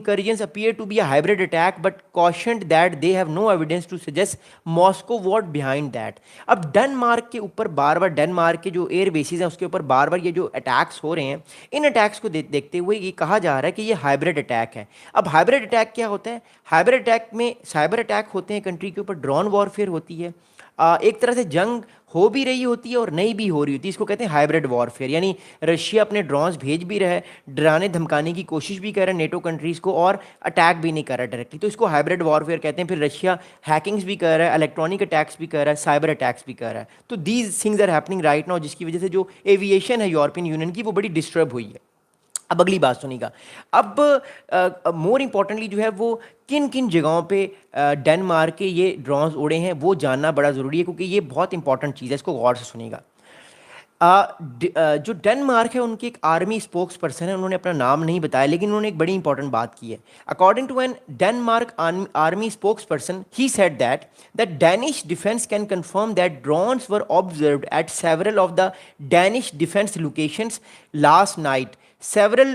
incursions appear to be a hybrid attack but cautioned that they have no evidence to suggest Moscow was behind that. अब Denmark के ऊपर बार बार, Denmark के जो air bases हैं उसके ऊपर बार बार ये जो अटैक्स हो रहे हैं, इन अटैक्स को देखते हुए ये कहा जा रहा है कि ये हाइब्रिड अटैक है। अब हाइब्रिड अटैक क्या होता है? हाइब्रिड अटैक में साइबर अटैक होते हैं, कंट्री के ऊपर ड्रोन वॉरफेयर होती है, एक तरह से जंग हो भी रही होती है और नहीं भी हो रही होती है। इसको कहते हैं हाइब्रिड वॉरफेयर, यानी रशिया अपने ड्रोन्स भेज भी रहा है, डराने धमकाने की कोशिश भी कर रहा है नेटो कंट्रीज़ को, और अटैक भी नहीं कर रहा है डायरेक्टली, तो इसको हाइब्रिड वॉरफेयर कहते हैं। फिर रशिया हैकिंग्स भी कर रहा है, इलेक्ट्रॉनिक अटैक्स भी कर रहा है, साइबर अटैक्स भी कर रहा है। तो these things are happening right now, जिसकी वजह से जो एविएशन है यूरोपियन यूनियन की वो बड़ी डिस्टर्ब हुई है। अब अगली बात सुनिएगा। अब मोर इम्पोर्टेंटली जो है वो किन किन जगहों पे डेनमार्क के ये ड्रोन्स उड़े हैं वो जानना बड़ा ज़रूरी है, क्योंकि ये बहुत इंपॉर्टेंट चीज़ है, इसको गौर से सुनिएगा। जो डेनमार्क है उनके एक आर्मी स्पोक्स पर्सन है, उन्होंने अपना नाम नहीं बताया, लेकिन उन्होंने एक बड़ी इंपॉर्टेंट बात की है। According to an Denmark army spokesperson, he said that Danish defence can confirm that drones were observed at several of the Danish defence locations last night. Several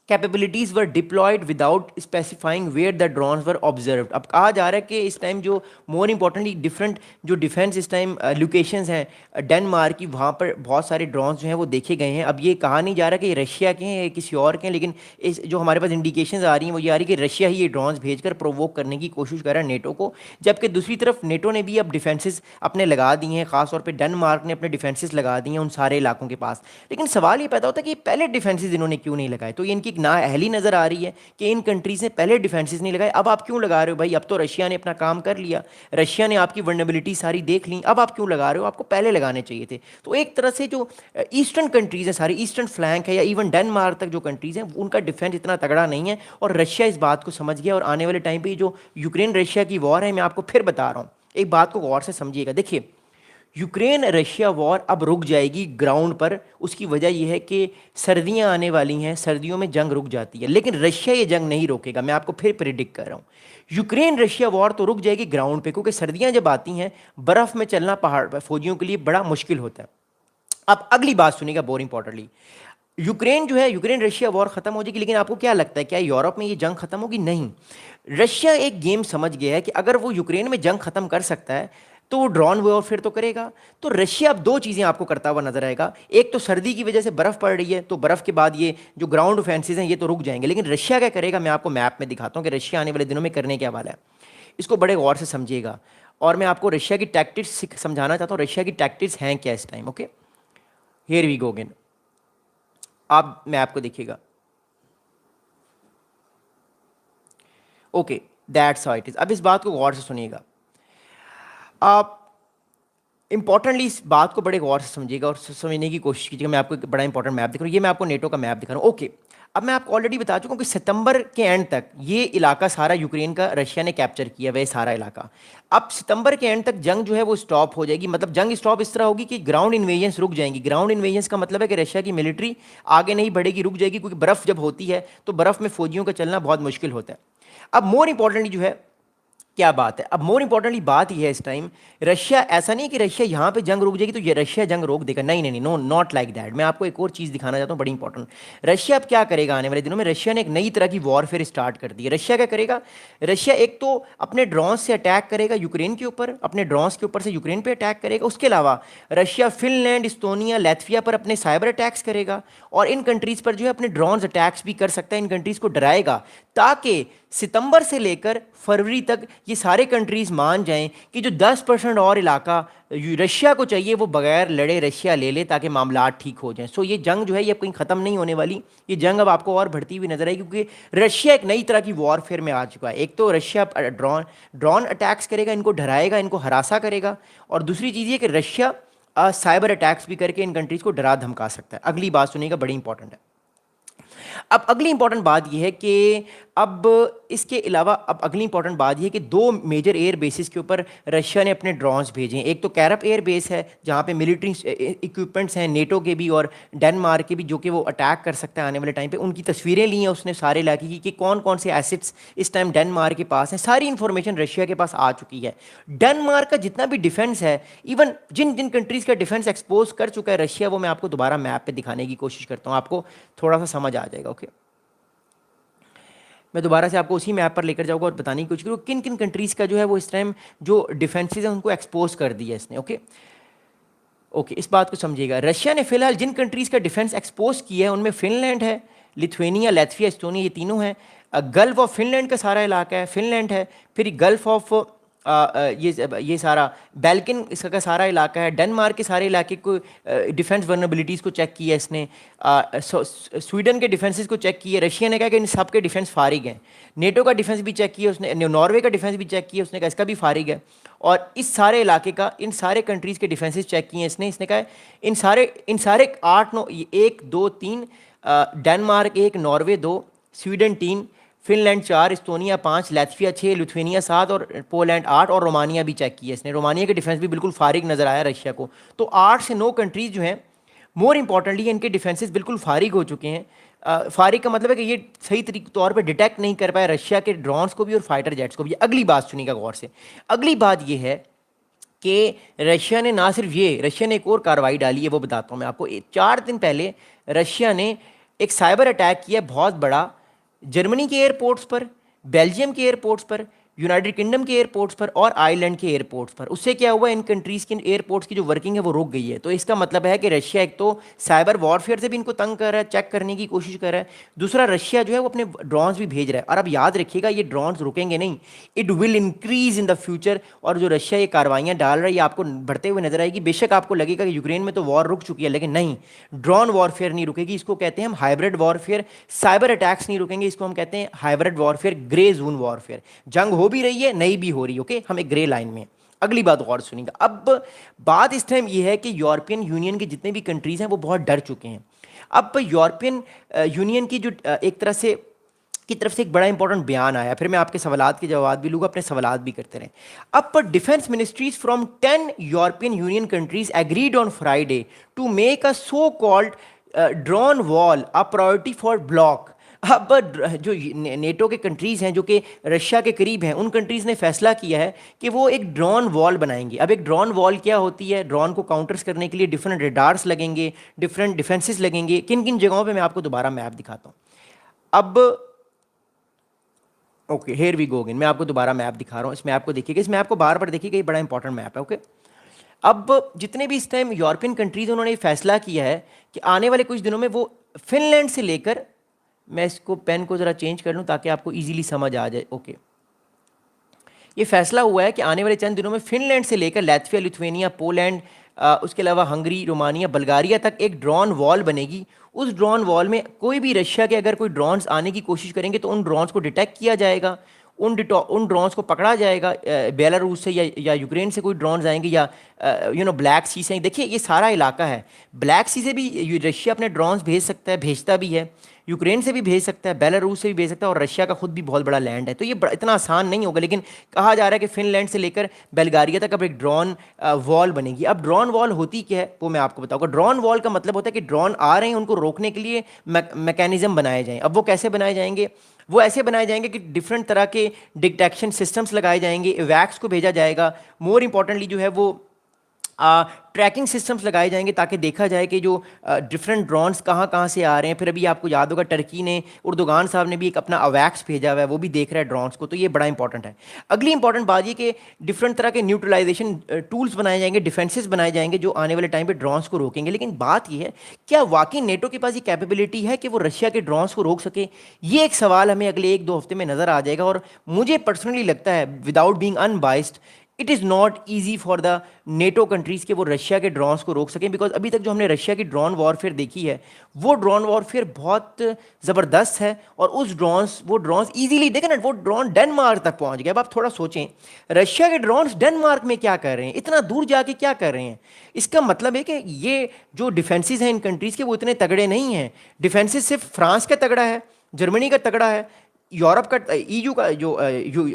capabilities were deployed without specifying where the drones were observed. अब कहा जा रहा है कि इस time जो more importantly different जो defence इस टाइम लोकेशंस हैं डेनमार्क की, वहाँ पर बहुत सारे ड्रोन्स जो हैं वो देखे गए हैं। अब ये कहा नहीं जा रहा कि ये रशिया के हैं या किसी और के हैं, लेकिन इस जो हमारे पास इंडिकेशंस आ रही हैं वो ये आ रही है कि रशिया ही ये ड्रोन्स भेजकर प्रोवोक करने की कोशिश कर रहा है नेटो को, जबकि दूसरी तरफ नेटो ने भी अब डिफेंसेस अपने लगा दिए हैं, खासतौर पर डेनमार्क ने अपने डिफेंसेस लगा दिए हैं उन सारे इलाकों के पास। लेकिन सवाल ये पैदा होता है कि पहले डिफेंसेस इन्होंने क्यों नहीं लगाए? तो ये इनकी नाअहली नज़र आ रही है कि इन कंट्रीज ने पहले डिफेंसेस नहीं लगाए, अब आप क्यों लगा रहे हो भाई? अब तो रशिया ने अपना काम कर लिया, रशिया ने आपकी वल्नरेबिलिटी सारी देख ली, अब आप क्यों लगा रहे हो? आपको पहले लगाने चाहिए थे। तो एक तरह से जो ईस्टर्न कंट्रीज है, सारी ईस्टर्न फ्लैंक है या इवन डेनमार्क तक जो कंट्रीज हैं, उनका डिफेंस इतना तगड़ा नहीं है, और रशिया इस बात को समझ गया। और आने वाले टाइम पर जो यूक्रेन रशिया की वॉर है, मैं आपको फिर बता रहा हूँ, एक बात को गौर से समझिएगा। देखिए, यूक्रेन रशिया वॉर अब रुक जाएगी ग्राउंड पर, उसकी वजह यह है कि सर्दियां आने वाली हैं, सर्दियों में जंग रुक जाती है, लेकिन रशिया ये जंग नहीं रोकेगा। मैं आपको फिर प्रिडिक्ट कर रहा हूँ, यूक्रेन रशिया वॉर तो रुक जाएगी ग्राउंड पे, क्योंकि सर्दियां जब आती हैं बर्फ़ में चलना पहाड़ पर फौजियों के लिए बड़ा मुश्किल होता है। अब अगली बात सुनिएगा, बहुत इंपॉर्टेंटली, यूक्रेन जो है, यूक्रेन रशिया वॉर खत्म हो जाएगी, लेकिन आपको क्या लगता है क्या यूरोप में ये जंग खत्म होगी? नहीं। रशिया एक गेम समझ गया है कि अगर वो यूक्रेन में जंग खत्म कर सकता है तो वो ड्रोन वॉरफेयर तो करेगा। तो रशिया अब दो चीज़ें आपको करता हुआ नजर आएगा, एक तो सर्दी की वजह से बर्फ़ पड़ रही है, तो बर्फ़ के बाद ये जो ग्राउंड ऑफेंसेस हैं ये तो रुक जाएंगे, लेकिन रशिया क्या करेगा? मैं आपको मैप में दिखाता हूँ कि रशिया आने वाले दिनों में करने क्या वाला है। इसको बड़े गौर से समझिएगा, और मैं आपको रशिया की टैक्टिक्स समझाना चाहता हूँ, रशिया की टैक्टिक्स हैं क्या इस time. Okay, here we go again. आप मैप को देखिएगा। Okay, that's how it is. अब इस बात को गौर से सुनिएगा, आप इंपॉर्टेंटली इस बात को बड़े गौर से समझिएगा और समझने की कोशिश कीजिएगा। मैं आपको एक बड़ा इंपॉर्टेंट मैप दिखा रहा हूँ, ये मैं आपको नेटो का मैप दिखा रहा हूँ। ओके, अब मैं आपको ऑलरेडी बता चुका हूँ कि सितंबर के एंड तक ये इलाका सारा यूक्रेन का रशिया ने कैप्चर किया, वह सारा इलाका। अब सितंबर के एंड तक जंग जो है वो स्टॉप हो जाएगी, मतलब जंग स्टॉप इस तरह होगी कि ग्राउंड इन्वेजन्स रुक जाएंगी। ग्राउंड इन्वेजन्स का मतलब है कि रशिया की मिलिट्री आगे नहीं बढ़ेगी, रुक जाएगी, क्योंकि बर्फ़ जब होती है तो बर्फ़ में फौजियों का चलना बहुत मुश्किल होता है। अब मोर इंपॉर्टेंटली जो है क्या बात है, अब मोर इंपॉर्टेंटली बात यह है इस टाइम, रशिया ऐसा नहीं है कि रशिया यहाँ पे जंग रुक जाएगी तो ये रशिया जंग रोक देगा, नहीं नहीं नहीं, नो नॉट लाइक दैट। मैं आपको एक और चीज़ दिखाना चाहता हूँ बड़ी इंपॉर्टेंट। रशिया अब क्या करेगा आने वाले दिनों में? रशिया ने एक नई तरह की वॉरफेयर स्टार्ट कर दी है। रशिया क्या करेगा? रशिया एक तो अपने ड्रोन से अटैक करेगा यूक्रेन के ऊपर, अपने ड्रोन्स के ऊपर से यूक्रेन पर अटैक करेगा। उसके अलावा रशिया फिनलैंड, इस्तोनिया, लैथविया पर अपने साइबर अटैक्स करेगा, और इन कंट्रीज़ पर जो है अपने ड्रोन्स अटैक्स भी कर सकता है, इन कंट्रीज़ को डराएगा, ताकि सितंबर से लेकर फरवरी तक ये सारे कंट्रीज़ मान जाएं कि जो 10% और इलाका रशिया को चाहिए वो बगैर लड़े रशिया ले ले, ताकि मामलात ठीक हो जाएं। सो ये जंग जो है ये कहीं ख़त्म नहीं होने वाली, ये जंग अब आपको और बढ़ती हुई नजर आएगी, क्योंकि रशिया एक नई तरह की वॉरफेयर में आ चुका है। एक तो रशिया ड्रोन अटैक्स करेगा, इनको डराएगा, इनको हरासा करेगा, और दूसरी चीज़ ये कि रशिया साइबर अटैक्स भी करके इन कंट्रीज़ को डरा धमका सकता है। अगली बात सुनिएगा, बड़ी इंपॉर्टेंट है। अब अगली इंपॉर्टेंट बात यह है कि अब इसके अलावा अब अगली इंपॉर्टेंट बात यह है कि दो मेजर एयर बेसिस के ऊपर रशिया ने अपने ड्रोन्स भेजे हैं। एक तो कैरप एयर बेस है जहाँ पे मिलिट्री इक्विपमेंट्स हैं नेटो के भी और डेनमार्क के भी, जो कि वो अटैक कर सकता है आने वाले टाइम पे। उनकी तस्वीरें ली हैं उसने सारे इलाके की कि कौन कौन से एसेट्स इस टाइम डेनमार्क के पास हैं, सारी इंफॉर्मेशन रशिया के पास आ चुकी है। डेनमार्क का जितना भी डिफेंस है, इवन जिन जिन कंट्रीज़ का डिफेंस एक्सपोज कर चुका है रशिया, वो मैं आपको दोबारा मैप पर दिखाने की कोशिश करता हूँ, आपको थोड़ा सा समझ आ जाएगा। ओके, मैं दोबारा से आपको उसी मैप पर लेकर जाऊंगा और बताने की कोशिश करूँ किन किन कंट्रीज़ का जो है वो इस टाइम जो डिफेंसेस हैं उनको एक्सपोज कर दिया इसने। ओके ओके, इस बात को समझिएगा। रशिया ने फिलहाल जिन कंट्रीज़ का डिफेंस एक्सपोज किया है उनमें फिनलैंड है, लिथुएनिया, लैटविया, एस्टोनिया, ये तीनों हैं। गल्फ ऑफ फिनलैंड का सारा इलाका है, फिनलैंड है। फिर गल्फ ऑफ ये सारा बैल्कन इसका का सारा इलाका है। डेनमार्क के सारे इलाके को डिफेंस वर्नेबिलिटीज़ को चेक किया इसने। स्वीडन के डिफेंसेस को चेक किया। रशिया ने कहा कि इन सब के डिफेंस फारिग हैं। नेटो का डिफेंस भी चेक किया उसने, नॉर्वे का डिफेंस भी चेक किया उसने, कहा इसका भी फारिग है। और इस सारे इलाके का, इन सारे कंट्रीज़ के डिफेंसेस चेक किए इसने कहा इन सारे 8 9 1 2 3 Denmark 1, Norway 2, Sweden 3, Finland 4, Estonia 5, Latvia 6, Lithuania 7 और पोलैंड 8 और रोमानिया भी चेक किया इसने। रोमानिया के डिफेंस भी बिल्कुल फारिग नज़र आया रशिया को। तो 8 से 9 कंट्रीज़ जो हैं, मोर इंपॉर्टेंटली इनके डिफेंसेस बिल्कुल फारिग हो चुके हैं। फारिग का मतलब है कि ये सही तौर पे डिटेक्ट नहीं कर पाए रशिया के ड्रोन्स को भी और फाइटर जेट्स को भी। अगली बात सुनिएगा गौर से। अगली बात ये है कि रशिया ने ना सिर्फ ये, रशिया ने एक और कार्रवाई डाली है, वो बताता हूँ मैं आपको। 4 दिन पहले रशिया ने एक साइबर अटैक किया बहुत बड़ा, जर्मनी के एयरपोर्ट्स पर, बेल्जियम के एयरपोर्ट्स पर, यूनाइटेड किंगडम के एयरपोर्ट्स पर और आयरलैंड के एयरपोर्ट्स पर। उससे क्या हुआ, इन कंट्रीज़ के एयरपोर्ट्स की जो वर्किंग है वो रुक गई है। तो इसका मतलब है कि रशिया एक तो साइबर वॉरफेयर से भी इनको तंग कर रहा है, चेक करने की कोशिश कर रहा है। दूसरा, रशिया जो है वो अपने ड्रोन्स भी भेज रहा है। और अब याद रखिएगा, ये ड्रोन्स रुकेंगे नहीं, it will increase in the future. और जो रशिया ये कार्रवाइयाँ डाल रहा है ये आपको बढ़ते हुए नजर आएगी। बेशक आपको लगेगा कि यूक्रेन में तो वॉर रुक चुकी है, लेकिन नहीं, ड्रोन वॉरफेयर नहीं रुकेगी। इसको कहते हैं हम हाइब्रिड वॉरफेयर। साइबर अटैक्स नहीं रुकेंगे, इसको हम कहते हैं hybrid warfare, grey zone warfare. जंग हो भी रही है, नहीं भी हो रही, ओके, हम एक ग्रे लाइन में। अगली बात गौर सुनिएगा। अब बात इस टाइम ये है कि यूरोपियन यूनियन के जितने भी कंट्रीज हैं वो बहुत डर चुके हैं। अब यूरोपियन यूनियन की जो एक तरह से की तरफ से एक बड़ा इंपॉर्टेंट बयान आया, फिर मैं आपके सवालात के जवाब भी लूँगा, अपने सवालात भी करते रहें। अब defence ministries from 10 European Union countries agreed on Friday to make a so called drone wall a priority for bloc. अब जो नेटो के कंट्रीज़ हैं जो कि रशिया के करीब हैं, उन कंट्रीज़ ने फैसला किया है कि वो एक ड्रोन वॉल बनाएंगे। अब एक ड्रोन वॉल क्या होती है, ड्रोन को काउंटर्स करने के लिए डिफरेंट रेडार्स लगेंगे, डिफरेंट डिफेंसेस लगेंगे। किन किन जगहों पे मैं आपको दोबारा मैप दिखाता हूँ। अब okay, here we go again, मैं आपको दोबारा मैप दिखा रहा हूँ। इस मैप को देखिएगा, इस मैप को बार बार देखिएगा, ये बड़ा इंपॉर्टेंट मैप है। ओके, अब जितने भी इस टाइम यूरोपियन कंट्रीज उन्होंने फैसला किया है कि आने वाले कुछ दिनों में वो फिनलैंड से लेकर, मैं इसको पेन को ज़रा चेंज कर लूँ ताकि आपको इजीली समझ आ जाए। ओके, ये फैसला हुआ है कि आने वाले चंद दिनों में फिनलैंड से लेकर लैटविया, लिथुएनिया, पोलैंड, उसके अलावा हंगरी, रोमानिया, बल्गारिया तक एक ड्रोन वॉल बनेगी। उस ड्रोन वॉल में कोई भी रशिया के अगर कोई ड्रोन्स आने की कोशिश करेंगे तो उन ड्रोन्स को डिटेक्ट किया जाएगा, उन ड्रोन्स को पकड़ा जाएगा। बेलारूस से या यूक्रेन से कोई ड्रोन्स आएंगे या ब्लैक सी से। देखिए ये सारा इलाका है, ब्लैक सी से भी रशिया अपने ड्रोन्स भेज सकता है, भेजता भी है। यूक्रेन से भी भेज सकता है, बेलारूस से भी भेज सकता है, और रशिया का खुद भी बहुत बड़ा लैंड है। तो ये इतना आसान नहीं होगा, लेकिन कहा जा रहा है कि फिनलैंड से लेकर बल्गारिया तक अब एक ड्रोन वॉल बनेगी। अब ड्रोन वॉल होती क्या है वो मैं आपको बताऊंगा। ड्रोन वॉल का मतलब होता है कि ड्रोन आ रहे हैं, उनको रोकने के लिए मैकेनिज्म बनाए जाएं। अब वो कैसे बनाए जाएंगे, वो ऐसे बनाए जाएंगे कि डिफरेंट तरह के डिटेक्शन सिस्टम्स लगाए जाएंगे, वैक्स को भेजा जाएगा। मोर इंपॉर्टेंटली जो है वो ट्रैकिंग सिस्टम्स लगाए जाएंगे ताकि देखा जाए कि जो डिफरेंट ड्रोन्स कहाँ कहाँ से आ रहे हैं। फिर अभी आपको याद होगा टर्की ने, उर्दुगान साहब ने भी एक अपना अवैक्स भेजा हुआ है, वो भी देख रहा है ड्रोन्स को। तो ये बड़ा इंपॉर्टेंट है। अगली इंपॉर्टेंट बात ये कि डिफरेंट तरह के न्यूट्रलाइजेशन टूल्स बनाए जाएंगे, डिफेंसेस बनाए जाएंगे जो आने वाले टाइम पर ड्रोन्स को रोकेंगे। लेकिन बात यह है, क्या वाकई नेटो के पास ये कैपेबिलिटी है कि वो रशिया के ड्रोन्स को रोक सके? ये एक सवाल हमें अगले 1-2 हफ्ते में नज़र आ जाएगा। और मुझे पर्सनली लगता है, without being unbiased, it is not easy for the NATO countries के वो रशिया के ड्रोन्स को रोक सकें। बिकॉज अभी तक जो हमने रशिया की ड्रोन वॉरफेयर देखी है, वो ड्रोन वॉरफेयर बहुत ज़बरदस्त है। और वो ड्रोन्स ईजीली, देखें ना, वो ड्रोन डेनमार्क तक पहुंच गए। अब आप थोड़ा सोचें, रशिया के ड्रोन्स डेनमार्क में क्या कर रहे हैं, इतना दूर जाके क्या कर रहे हैं? इसका मतलब है कि ये जो डिफेंसेस हैं इन कंट्रीज़ के, वो इतने तगड़े नहीं हैं। डिफेंसेस सिर्फ फ्रांस का तगड़ा है, जर्मनी का तगड़ा है, यूरोप का, ईयू का, जो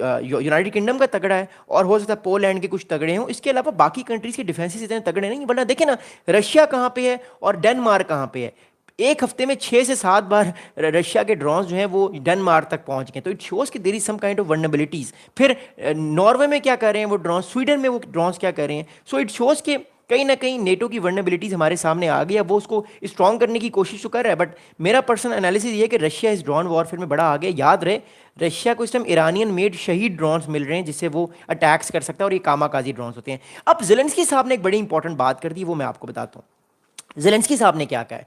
यूनाइटेड किंगडम का तगड़ा है, और हो सकता है पोलैंड के कुछ तगड़े हों। इसके अलावा बाकी कंट्रीज़ के डिफेंसेस इतने तगड़े नहीं। वरना देखें ना, रशिया कहाँ पे है और डेनमार्क कहाँ पे है। एक हफ्ते में 6 से 7 बार रशिया के ड्रोन्स जो हैं वो डेनमार्क तक पहुंच गए। तो इट शोज़ कि there is some kind of vulnerabilities. फिर नॉर्वे में क्या कर रहे हैं वो ड्रोन्स, स्वीडन में वो ड्रोन्स क्या कर रहे हैं। सो इट शोज़ कि कहीं ना कहीं नेटो की वर्नेबिलिटीज हमारे सामने आ गई है, वो उसको स्ट्रॉन्ग करने की कोशिश तो कर रहा है, बट मेरा पर्सनल एनालिसिस ये है कि रशिया इस ड्रोन वॉरफेयर में बड़ा आगे। याद रहे रशिया को इस टाइम ईरानियन मेड शहीद ड्रोन्स मिल रहे हैं जिससे वो अटैक्स कर सकता है, और ये कामाकाजी ड्रोन्स होते हैं। अब ज़ेलेंस्की साहब ने एक बड़ी इंपॉर्टेंट बात कर दी, वो मैं आपको बताता हूँ। ज़ेलेंस्की साहब ने क्या कहा है।